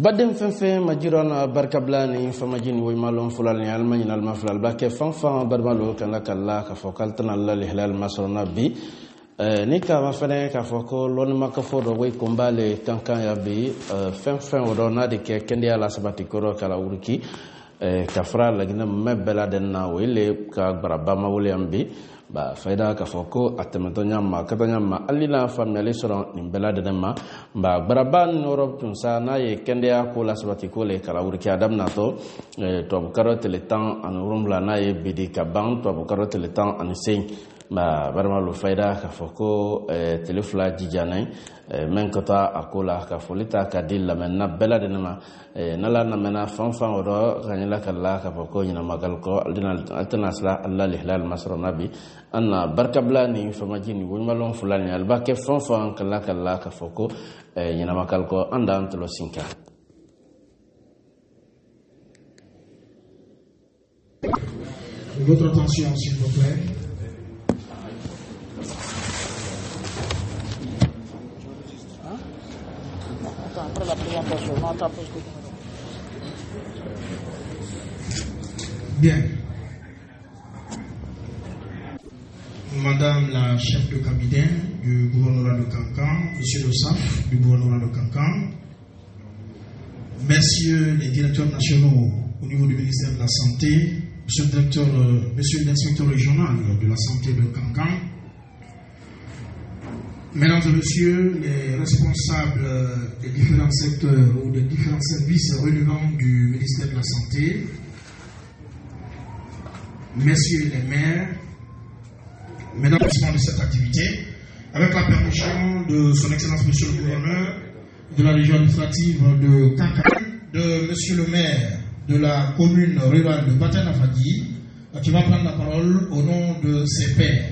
Badem fenfe majirona barkablani famajini way malon fulal ni almani alma fulal bakke fanfan barbalo kala kala ka fokal tan Allah lihlal masrona bi ni ka ma fene ka foko lon makafo do way kombale kankan ya bi fenfen wodona de ke kende ala sabati koro kala urki ka fra lagina mebela den na wele ka baraba mawle ambi ba faida ka foko atemetonya ma katanya ma alila family soron ni bela de ma ba baraban norob tunsa na ye kende ya ko la sabati ko le kala urki adam na to karote le temps en rumla na ye bidi ka ban to karote le temps en sein ba barma lo faida ka foko telefla jijanai men kota akola ka folita ka dilla men na bela de ma nala na mena fanfan odo kanila kala ka foko nyina magal ko aldina altanasla allah lihlal masra nabi anna barkablani famajini wonmalon fulani albake fanfan kala ka foko nyina magal ko anda antlo sinka. Votre attention s'il vous plaît. Après la présentation, on entend plus que... Bien. Madame la chef de cabinet du gouvernorat de Kankan, Monsieur le SAF du gouvernorat de Kankan, Messieurs les directeurs nationaux au niveau du ministère de la Santé, Monsieur l'inspecteur régional de la santé de Kankan, Mesdames et Messieurs les responsables des différents secteurs ou des différents services relevant du ministère de la Santé, Messieurs les maires, Mesdames et Messieurs de cette activité, avec la permission de Son Excellence Monsieur le Gouverneur de la région administrative de Kankan, de Monsieur le maire de la commune rurale de Baten-Afadi, qui va prendre la parole au nom de ses pairs.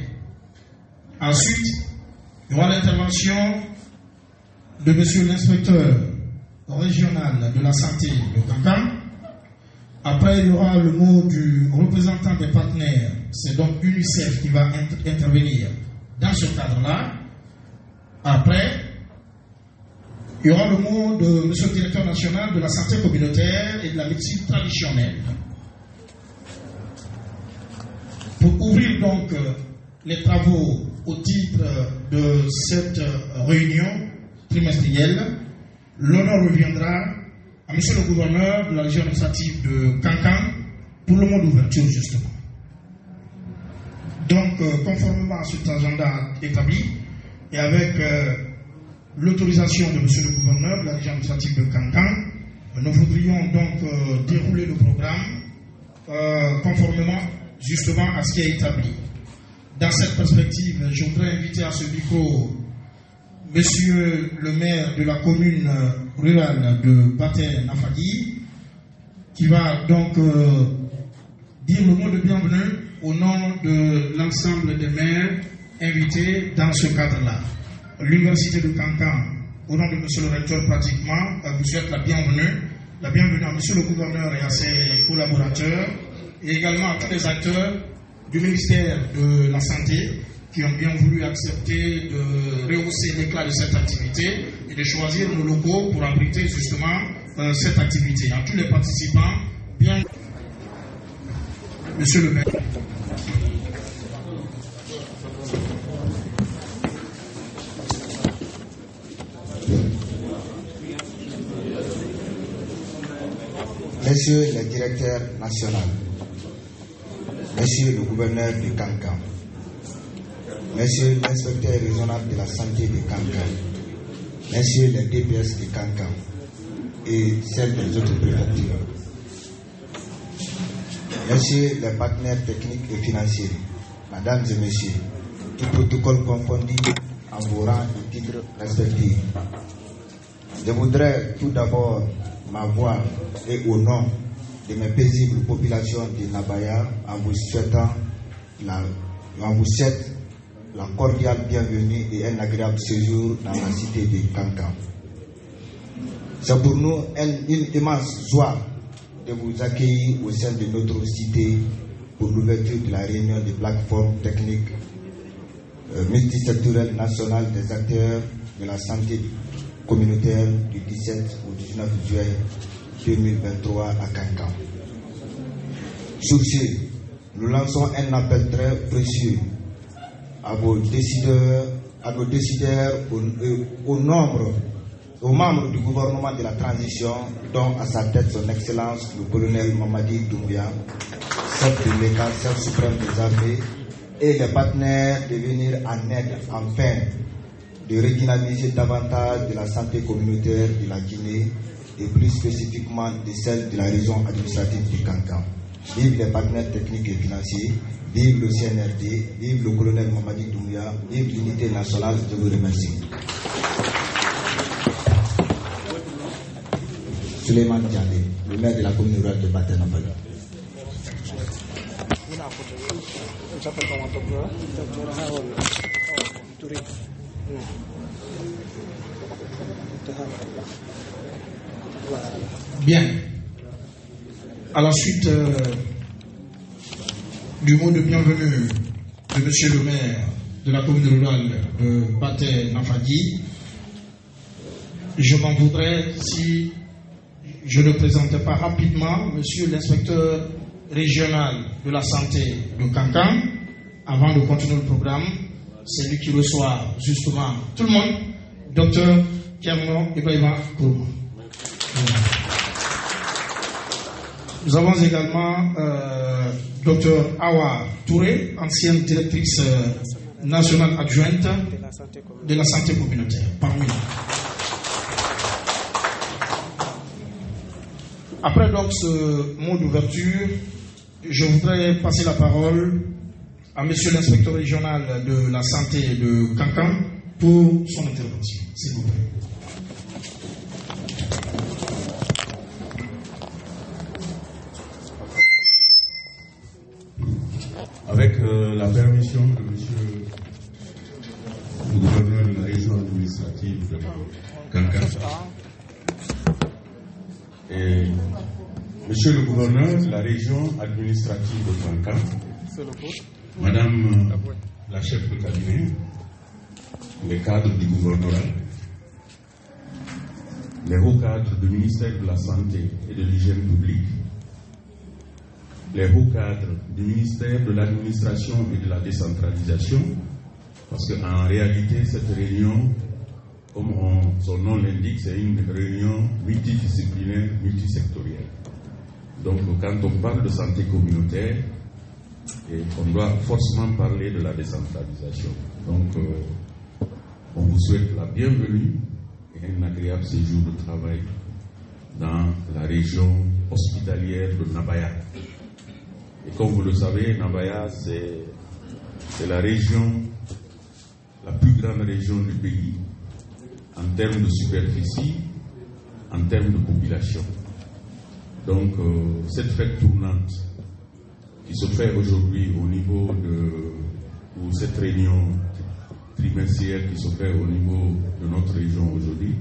Ensuite, il y aura l'intervention de Monsieur l'inspecteur régional de la santé de Kankan. Après, il y aura le mot du représentant des partenaires. C'est donc UNICEF qui va intervenir dans ce cadre-là. Après, il y aura le mot de Monsieur le directeur national de la santé communautaire et de la médecine traditionnelle. Pour ouvrir donc les travaux au titre de cette réunion trimestrielle, l'honneur reviendra à Monsieur le gouverneur de la région administrative de Kankan pour le mot d'ouverture justement. Donc, conformément à cet agenda établi et avec l'autorisation de Monsieur le gouverneur de la région administrative de Kankan, nous voudrions donc dérouler le programme conformément justement à ce qui est établi. Dans cette perspective, je voudrais inviter à ce micro Monsieur le maire de la commune rurale de Baten-Afadi, qui va donc dire le mot de bienvenue au nom de l'ensemble des maires invités dans ce cadre-là. L'université de Kankan, au nom de Monsieur le recteur pratiquement, vous souhaite la bienvenue à Monsieur le gouverneur et à ses collaborateurs, et également à tous les acteurs du ministère de la Santé qui ont bien voulu accepter de rehausser l'éclat de cette activité et de choisir nos locaux pour abriter justement cette activité. À tous les participants, bien, Monsieur le maire. Monsieur le directeur national, Monsieur le gouverneur de Kankan, Monsieur l'inspecteur régional de la santé de Kankan, Messieurs les DPS de Kankan et celles des autres préfectures, Messieurs les partenaires techniques et financiers, Mesdames et Messieurs, tout protocole confondu en vos rangs et titres respectifs. Je voudrais tout d'abord m'avoir et au nom de mes paisibles populations de Nabaya en vous souhaitant la cordiale bienvenue et un agréable séjour dans la cité de Kankan. C'est pour nous une immense joie de vous accueillir au sein de notre cité pour l'ouverture de la réunion des plateformes techniques multisectorielles nationales des acteurs de la santé communautaire du 17 au 19 juillet 2023 à Kankan. Sur ce, nous lançons un appel très précieux à nos décideurs, aux membres du gouvernement de la transition, dont à sa tête son Excellence le colonel Mamadi Doumbouya, chef de l'État, chef suprême des armées, et les partenaires de venir en aide afin de redynamiser davantage de la santé communautaire de la Guinée et plus spécifiquement de celle de la région administrative du Kankan. Vive les partenaires techniques et financiers, vive le CNRD, vive le colonel Mamadi Doumbouya, vive l'unité nationale. Je vous remercie. Suleiman Dialé, le maire de la commune rurale de Baté-Nambali. Bien. À la suite du mot de bienvenue de monsieur le maire de la commune rurale de Baté-Nambali, je m'en voudrais si je ne présentais pas rapidement monsieur l'inspecteur régional de la santé de Kankan. Avant de continuer le programme, c'est lui qui reçoit justement tout le monde, docteur Kermo Ibrahima Kourou. Nous avons également docteur Awa Touré, ancienne directrice nationale adjointe de la santé communautaire, parmi nous. Après donc ce mot d'ouverture, je voudrais passer la parole à monsieur l'inspecteur régional de la santé de Kankan pour son intervention, s'il vous plaît. Avec la permission de monsieur le gouverneur de la région administrative de Kankan et monsieur le gouverneur de la région administrative de Kankan, madame la chef de cabinet, les cadres du gouvernorat, les hauts cadres du ministère de la Santé et de l'Hygiène publique, les hauts cadres du ministère de l'Administration et de la Décentralisation, parce qu'en réalité, cette réunion, comme son nom l'indique, c'est une réunion multidisciplinaire, multisectorielle. Donc, quand on parle de santé communautaire, on doit forcément parler de la décentralisation. Donc, on vous souhaite la bienvenue et un agréable séjour de travail dans la région hospitalière de Nabaya. Et comme vous le savez, Nabaya, c'est la région, la plus grande région du pays, en termes de superficie, en termes de population. Donc, cette fête tournante qui se fait aujourd'hui au niveau ou cette réunion trimestrielle qui se fait au niveau de notre région aujourd'hui,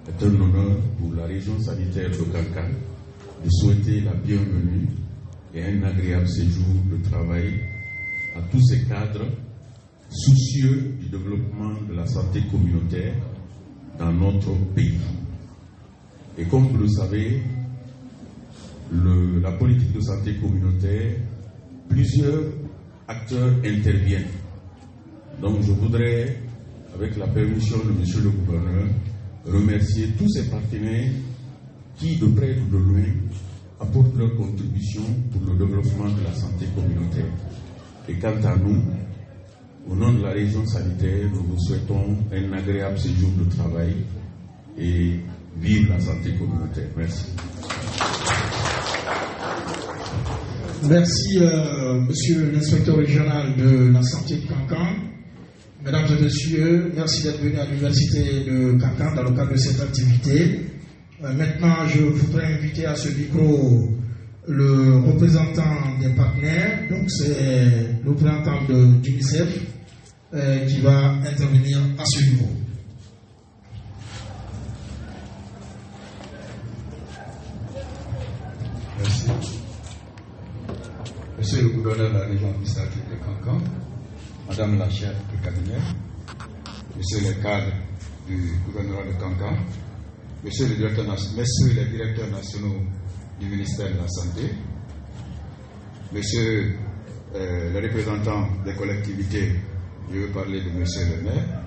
est un honneur pour la région sanitaire de Kankan de souhaiter la bienvenue et un agréable séjour de travail à tous ces cadres soucieux du développement de la santé communautaire dans notre pays. Et comme vous le savez, la politique de santé communautaire, plusieurs acteurs interviennent. Donc je voudrais, avec la permission de monsieur le gouverneur, remercier tous ces partenaires qui, de près ou de loin, apportent leur contribution pour le développement de la santé communautaire. Et quant à nous, au nom de la région sanitaire, nous vous souhaitons un agréable séjour de travail et vive la santé communautaire. Merci. Merci, monsieur l'inspecteur régional de la santé de Kankan. Mesdames et messieurs, merci d'être venus à l'université de Kankan dans le cadre de cette activité. Maintenant, je voudrais inviter à ce micro le représentant des partenaires, donc c'est le représentant de l'UNICEF qui va intervenir à ce niveau. Merci. Monsieur le gouverneur de la région administrative de Kankan, madame la chef de cabinet, monsieur les cadres du gouvernement de Kankan, messieurs les directeurs nationaux du ministère de la Santé, messieurs les représentants des collectivités, je veux parler de monsieur le maire,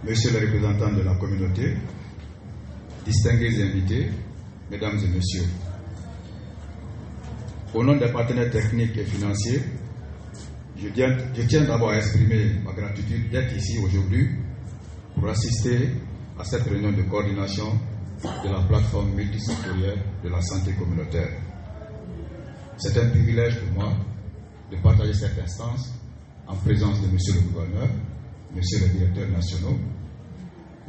messieurs les représentants de la communauté, distingués invités, mesdames et messieurs. Au nom des partenaires techniques et financiers, je tiens d'abord à exprimer ma gratitude d'être ici aujourd'hui pour assister à cette réunion de coordination de la plateforme multisectorielle de la santé communautaire. C'est un privilège pour moi de partager cette instance en présence de monsieur le gouverneur, monsieur les directeurs nationaux,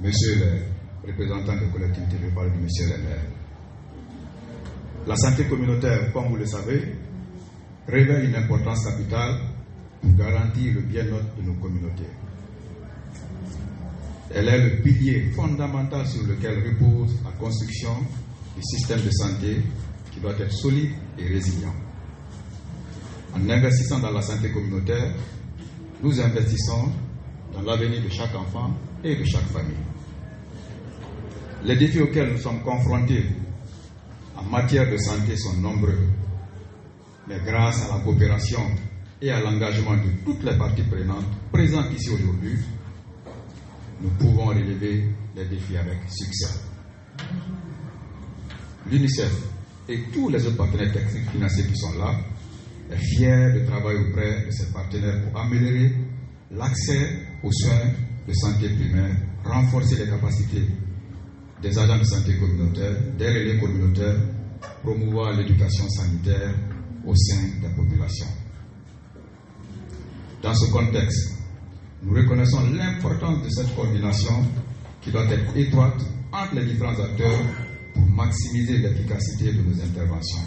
monsieur les représentants des collectivités, je parle de monsieur le maire. La santé communautaire, comme vous le savez, révèle une importance capitale pour garantir le bien-être de nos communautés. Elle est le pilier fondamental sur lequel repose la construction du système de santé qui doit être solide et résilient. En investissant dans la santé communautaire, nous investissons dans l'avenir de chaque enfant et de chaque famille. Les défis auxquels nous sommes confrontés en matière de santé sont nombreux, mais grâce à la coopération et à l'engagement de toutes les parties prenantes présentes ici aujourd'hui, nous pouvons relever les défis avec succès. L'UNICEF et tous les autres partenaires techniques financiers qui sont là est fier de travailler auprès de ses partenaires pour améliorer l'accès aux soins de santé primaire, renforcer les capacités des agents de santé communautaire, des relais communautaires, promouvoir l'éducation sanitaire au sein des populations. Dans ce contexte, nous reconnaissons l'importance de cette coordination qui doit être étroite entre les différents acteurs pour maximiser l'efficacité de nos interventions.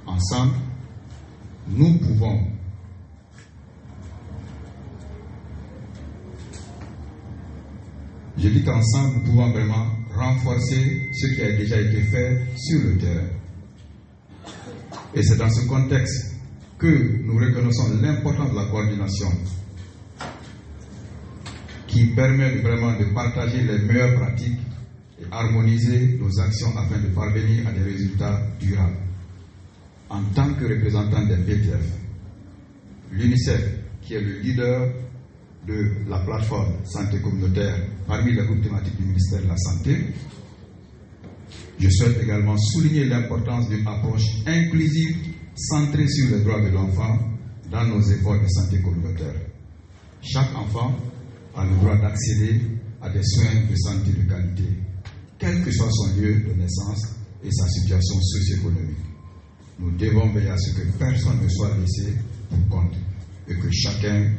Ensemble, nous pouvons je dis qu'ensemble, nous pouvons vraiment renforcer ce qui a déjà été fait sur le terrain. Et c'est dans ce contexte que nous reconnaissons l'importance de la coordination qui permet vraiment de partager les meilleures pratiques et harmoniser nos actions afin de parvenir à des résultats durables. En tant que représentant des PTF, l'UNICEF, qui est le leader de la plateforme santé communautaire parmi les groupes thématiques du ministère de la Santé, je souhaite également souligner l'importance d'une approche inclusive centrée sur les droits de l'enfant dans nos efforts de santé communautaire. Chaque enfant a le droit d'accéder à des soins de santé de qualité, quel que soit son lieu de naissance et sa situation socio-économique. Nous devons veiller à ce que personne ne soit laissé pour compte et que chacun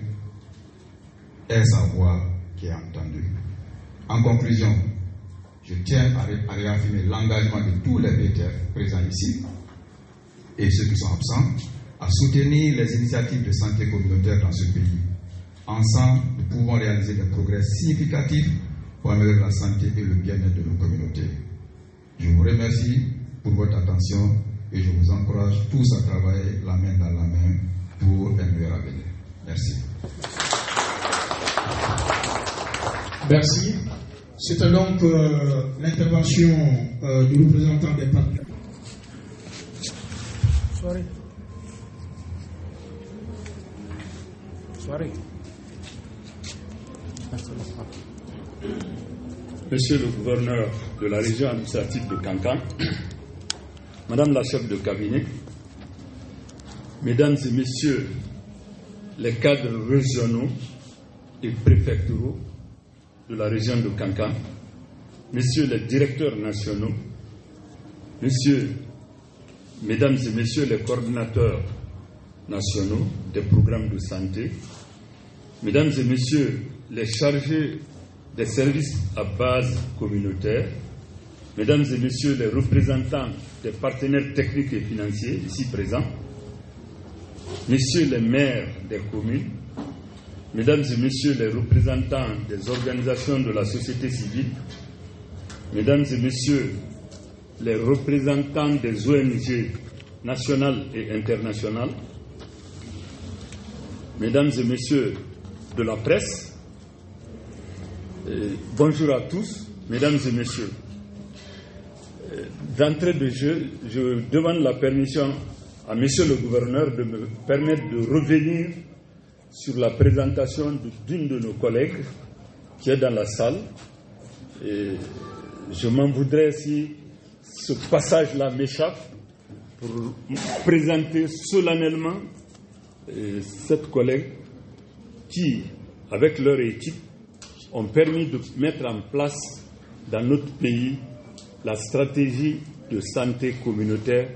ait sa voix qui est entendue. En conclusion, je tiens à réaffirmer l'engagement de tous les PTF présents ici et ceux qui sont absents à soutenir les initiatives de santé communautaire dans ce pays. Ensemble, nous pouvons réaliser des progrès significatifs pour améliorer la santé et le bien-être de nos communautés. Je vous remercie pour votre attention et je vous encourage tous à travailler la main dans la main pour un meilleur avenir. Merci. Merci. C'était donc l'intervention du représentant des partenaires. Monsieur le gouverneur de la région administrative de Kankan, Madame la chef de cabinet, Mesdames et Messieurs les cadres régionaux et préfectoraux de la région de Kankan, Messieurs les directeurs nationaux, Mesdames et Messieurs les coordinateurs nationaux des programmes de santé, Mesdames et Messieurs les chargés des services à base communautaire, Mesdames et Messieurs les représentants des partenaires techniques et financiers ici présents, Messieurs les maires des communes, Mesdames et Messieurs les représentants des organisations de la société civile, Mesdames et Messieurs les représentants des ONG nationales et internationales, Mesdames et Messieurs de la presse, Bonjour à tous, mesdames et messieurs. D'entrée de jeu, je demande la permission à monsieur le gouverneur de me permettre de revenir sur la présentation d'une de nos collègues qui est dans la salle. Et je m'en voudrais si ce passage-là m'échappe pour présenter solennellement cette collègue qui, avec leur équipe, ont permis de mettre en place dans notre pays la stratégie de santé communautaire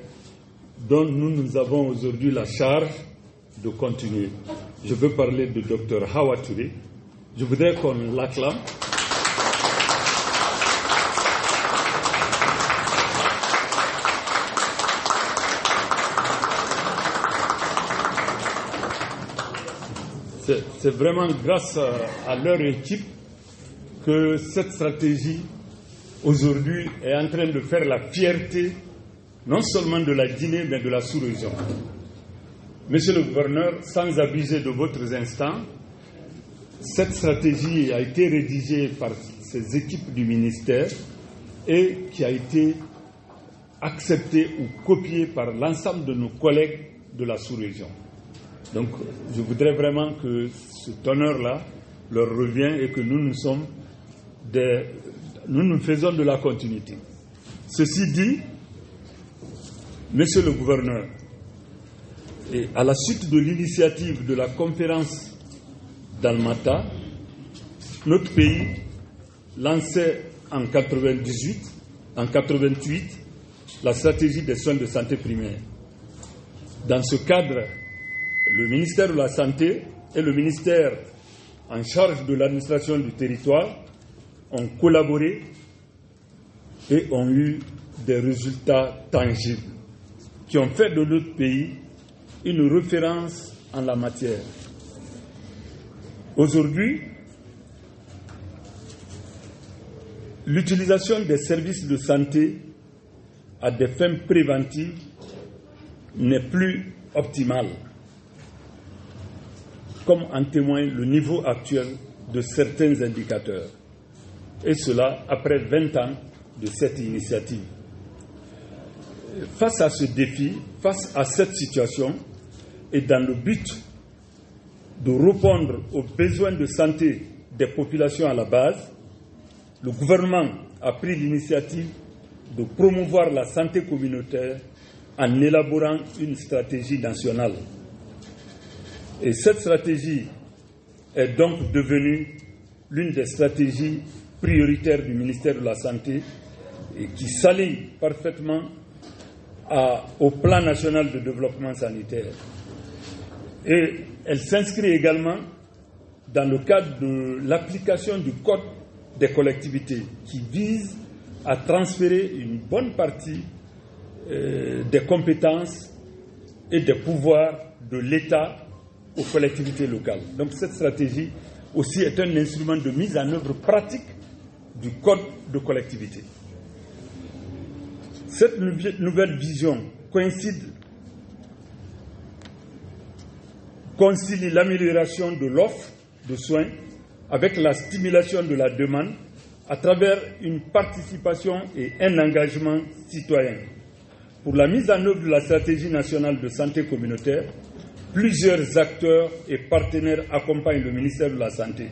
dont nous avons aujourd'hui la charge de continuer. Je veux parler de Dr Hawa Touré. Je voudrais qu'on l'acclame. C'est vraiment grâce à leur équipe que cette stratégie aujourd'hui est en train de faire la fierté non seulement de la Guinée mais de la sous-région. Monsieur le gouverneur, sans abuser de votre instant, cette stratégie a été rédigée par ces équipes du ministère et qui a été acceptée ou copiée par l'ensemble de nos collègues de la sous-région. Donc, je voudrais vraiment que cet honneur-là leur revienne et que nous faisons de la continuité. Ceci dit, monsieur le gouverneur, et à la suite de l'initiative de la conférence d'Almata, notre pays lançait en 88 la stratégie des soins de santé primaire. Dans ce cadre, le ministère de la Santé et le ministère en charge de l'administration du territoire ont collaboré et ont eu des résultats tangibles qui ont fait de notre pays une référence en la matière. Aujourd'hui, l'utilisation des services de santé à des fins préventives n'est plus optimale, comme en témoigne le niveau actuel de certains indicateurs. Et cela après 20 ans de cette initiative. Face à ce défi, face à cette situation, et dans le but de répondre aux besoins de santé des populations à la base, le gouvernement a pris l'initiative de promouvoir la santé communautaire en élaborant une stratégie nationale. Et cette stratégie est donc devenue l'une des stratégies prioritaires du ministère de la Santé et qui s'aligne parfaitement au plan national de développement sanitaire. Et elle s'inscrit également dans le cadre de l'application du Code des collectivités qui vise à transférer une bonne partie des compétences et des pouvoirs de l'État aux collectivités locales. Donc cette stratégie aussi est un instrument de mise en œuvre pratique du Code de collectivité. Cette nouvelle vision concilie l'amélioration de l'offre de soins avec la stimulation de la demande à travers une participation et un engagement citoyen. Pour la mise en œuvre de la stratégie nationale de santé communautaire, plusieurs acteurs et partenaires accompagnent le ministère de la Santé.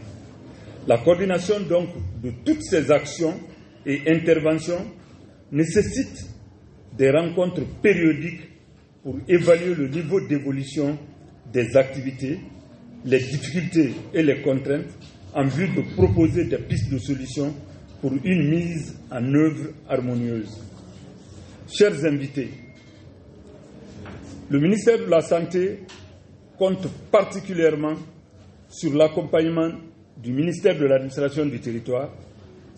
La coordination donc de toutes ces actions et interventions nécessite des rencontres périodiques pour évaluer le niveau d'évolution des activités, les difficultés et les contraintes en vue de proposer des pistes de solutions pour une mise en œuvre harmonieuse. Chers invités, le ministère de la Santé compte particulièrement sur l'accompagnement du ministère de l'administration du territoire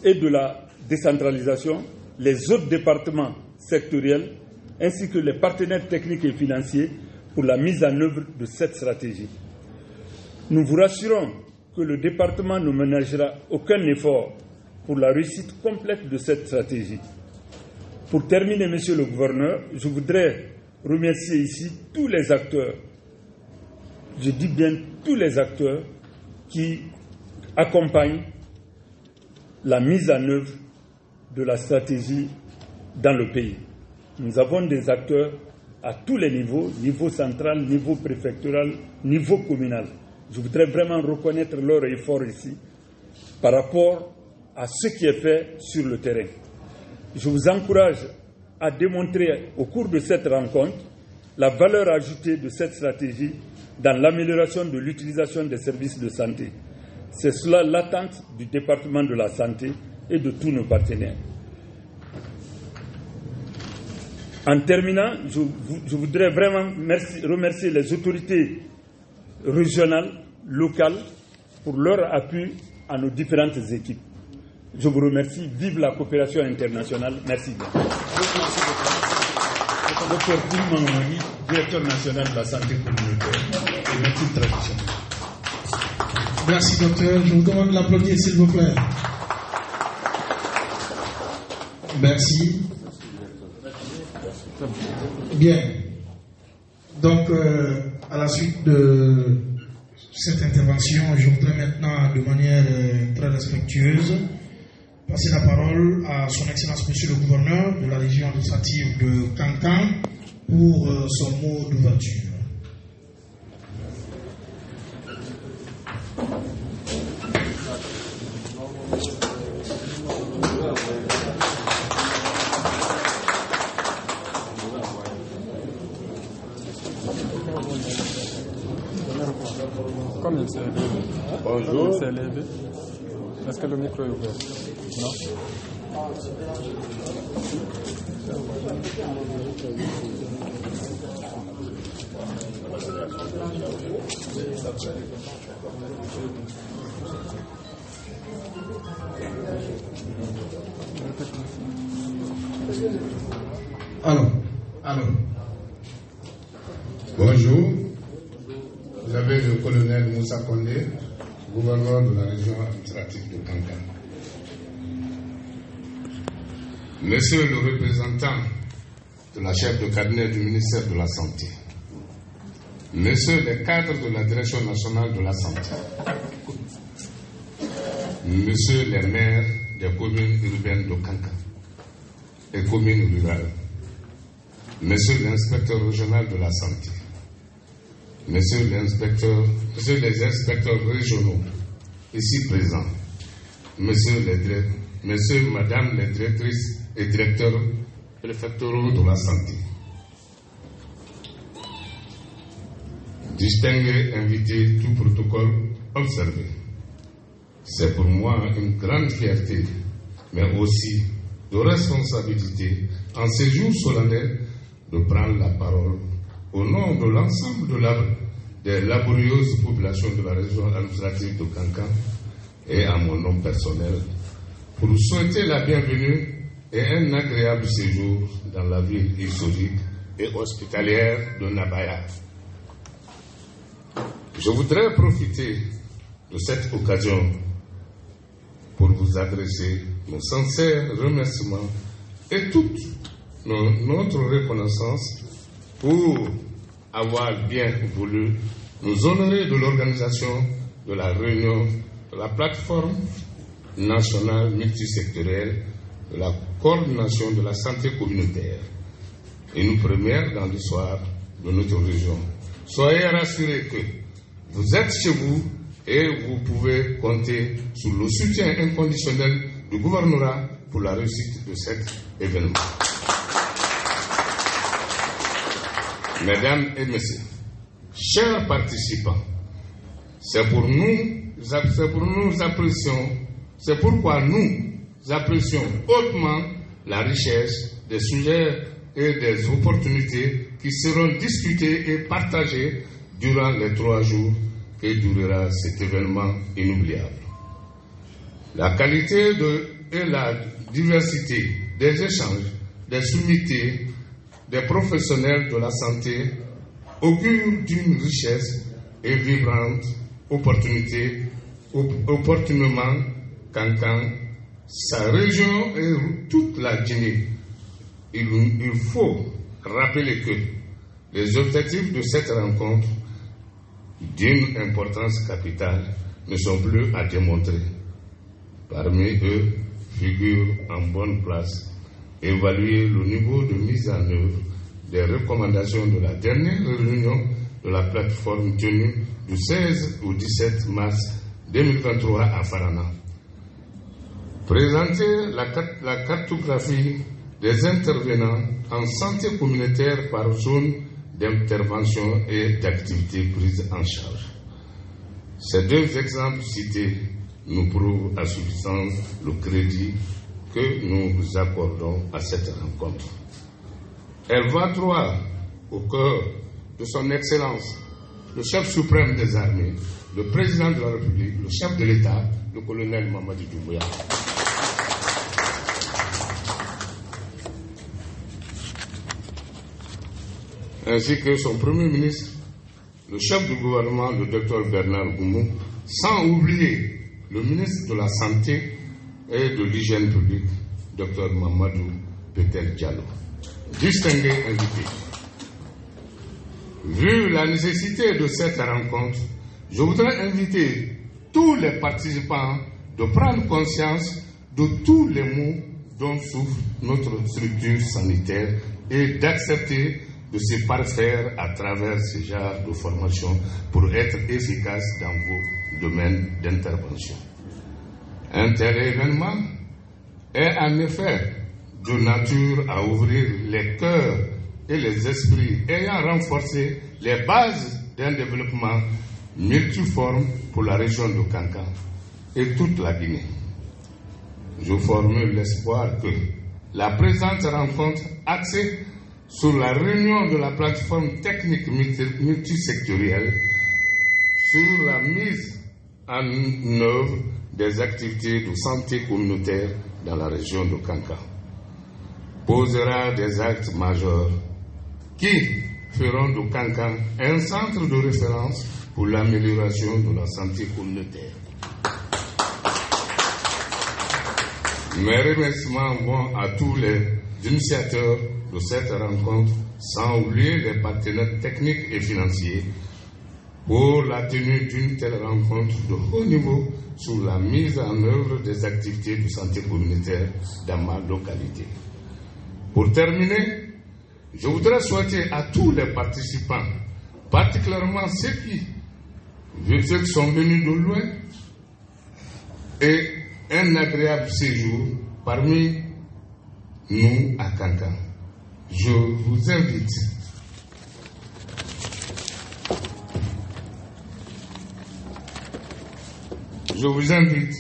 et de la décentralisation, les autres départements sectoriels, ainsi que les partenaires techniques et financiers pour la mise en œuvre de cette stratégie. Nous vous rassurons que le département ne ménagera aucun effort pour la réussite complète de cette stratégie. Pour terminer, Monsieur le gouverneur, je voudrais remercier ici tous les acteurs, je dis bien tous les acteurs qui accompagnent, la mise en œuvre de la stratégie dans le pays. Nous avons des acteurs à tous les niveaux, niveau central, niveau préfectoral, niveau communal. Je voudrais vraiment reconnaître leur effort ici par rapport à ce qui est fait sur le terrain. Je vous encourage à démontrer au cours de cette rencontre la valeur ajoutée de cette stratégie dans l'amélioration de l'utilisation des services de santé. C'est cela l'attente du département de la santé et de tous nos partenaires. En terminant, je voudrais vraiment remercier les autorités régionales, locales, pour leur appui à nos différentes équipes. Je vous remercie. Vive la coopération internationale. Merci bien. Docteur Koulman Mamani, directeur national de la santé communautaire et médecine traditionnelle. Merci, docteur. Je vous demande de l'applaudir, s'il vous plaît. Merci. Bien. Donc, à la suite de cette intervention, je voudrais maintenant, de manière très respectueuse, passer la parole à son Excellence Monsieur le Gouverneur de la région administrative de Kankan pour son mot d'ouverture. Comme il s'est levé. Bonjour. Il s'est levé. Est-ce que le micro est ouvert? Non. Alors. Bonjour. Vous avez le colonel Moussa Kondé, gouverneur de la région administrative de Kankan. Monsieur le représentant de la chef de cabinet du ministère de la Santé, Monsieur les cadres de la Direction nationale de la santé, Monsieur les maires des communes urbaines de Kankan et communes rurales, Monsieur l'inspecteur régional de la santé, Monsieur les inspecteurs régionaux ici présents, Madame les directrices et directeurs préfectoraux de la santé, distingués invités, tout protocole observé. C'est pour moi une grande fierté, mais aussi de responsabilité en ces jours solennels de prendre la parole au nom de l'ensemble des laborieuses populations de la région administrative de Kankan et à mon nom personnel pour souhaiter la bienvenue et un agréable séjour dans la ville historique et hospitalière de Nabaya. Je voudrais profiter de cette occasion pour vous adresser nos sincères remerciements et toute notre reconnaissance pour avoir bien voulu nous honorer de l'organisation de la réunion de la plateforme nationale multisectorielle de la coordination de la santé communautaire, une première dans l'histoire de notre région. Soyez rassurés que vous êtes chez vous et vous pouvez compter sur le soutien inconditionnel du gouvernorat pour la réussite de cet événement. Mesdames et messieurs, chers participants, c'est pourquoi nous apprécions hautement la richesse des sujets et des opportunités qui seront discutées et partagées durant les 3 jours que durera cet événement inoubliable. La qualité et la diversité des échanges, des sommités, des professionnels de la santé augurent d'une richesse et vibrante opportunément Kankan, sa région et toute la Guinée. Il faut rappeler que les objectifs de cette rencontre d'une importance capitale ne sont plus à démontrer. Parmi eux figure en bonne place évaluer le niveau de mise en œuvre des recommandations de la dernière réunion de la plateforme tenue du 16 au 17 mars 2023 à Farana. Présenter la cartographie des intervenants en santé communautaire par zone d'intervention et d'activité prise en charge. Ces deux exemples cités nous prouvent à suffisance le crédit que nous accordons à cette rencontre. Elle va droit au cœur de son Excellence, le chef suprême des armées, le président de la République, le chef de l'État, le colonel Mamadi Doumbouya. Ainsi que son premier ministre, le chef du gouvernement, le docteur Bernard Goumou, sans oublier le ministre de la Santé et de l'Hygiène publique, docteur Mamadou Peter Diallo. Distingués invités. Vu la nécessité de cette rencontre, je voudrais inviter tous les participants de prendre conscience de tous les maux dont souffre notre structure sanitaire et d'accepter de se parfaire à travers ce genre de formation pour être efficace dans vos domaines d'intervention. Un tel événement est en effet de nature à ouvrir les cœurs et les esprits ayant renforcé les bases d'un développement multiforme pour la région de Kankan et toute la Guinée. Je formule l'espoir que la présente rencontre axée sur la réunion de la plateforme technique multisectorielle sur la mise en œuvre des activités de santé communautaire dans la région de Kankan posera des actes majeurs qui feront de Kankan un centre de référence pour l'amélioration de la santé communautaire. Mes remerciements vont à tous les initiateurs de cette rencontre, sans oublier les partenaires techniques et financiers, pour la tenue d'une telle rencontre de haut niveau sur la mise en œuvre des activités de santé communautaire dans ma localité. Pour terminer, je voudrais souhaiter à tous les participants, particulièrement ceux qui sont venus de loin, et un agréable séjour parmi nous à Kankan. Je vous invite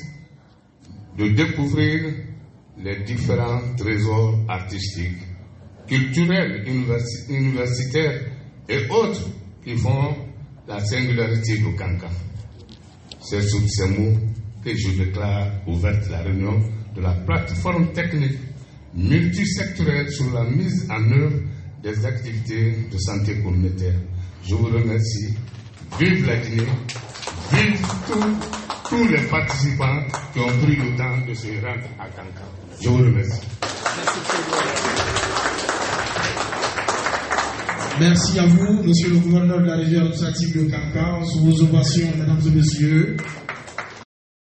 de découvrir les différents trésors artistiques, culturels, universitaires et autres qui font la singularité de Kankan. C'est sous ces mots que je déclare ouverte la réunion de la plateforme technique multisectorielle sur la mise en œuvre des activités de santé communautaire. Je vous remercie. Vive la Guinée, vive tous les participants qui ont pris le temps de se rendre à Kankan. Je vous remercie. Merci à vous, monsieur le gouverneur de la région administrative de Kankan, sous vos ovations, mesdames et messieurs.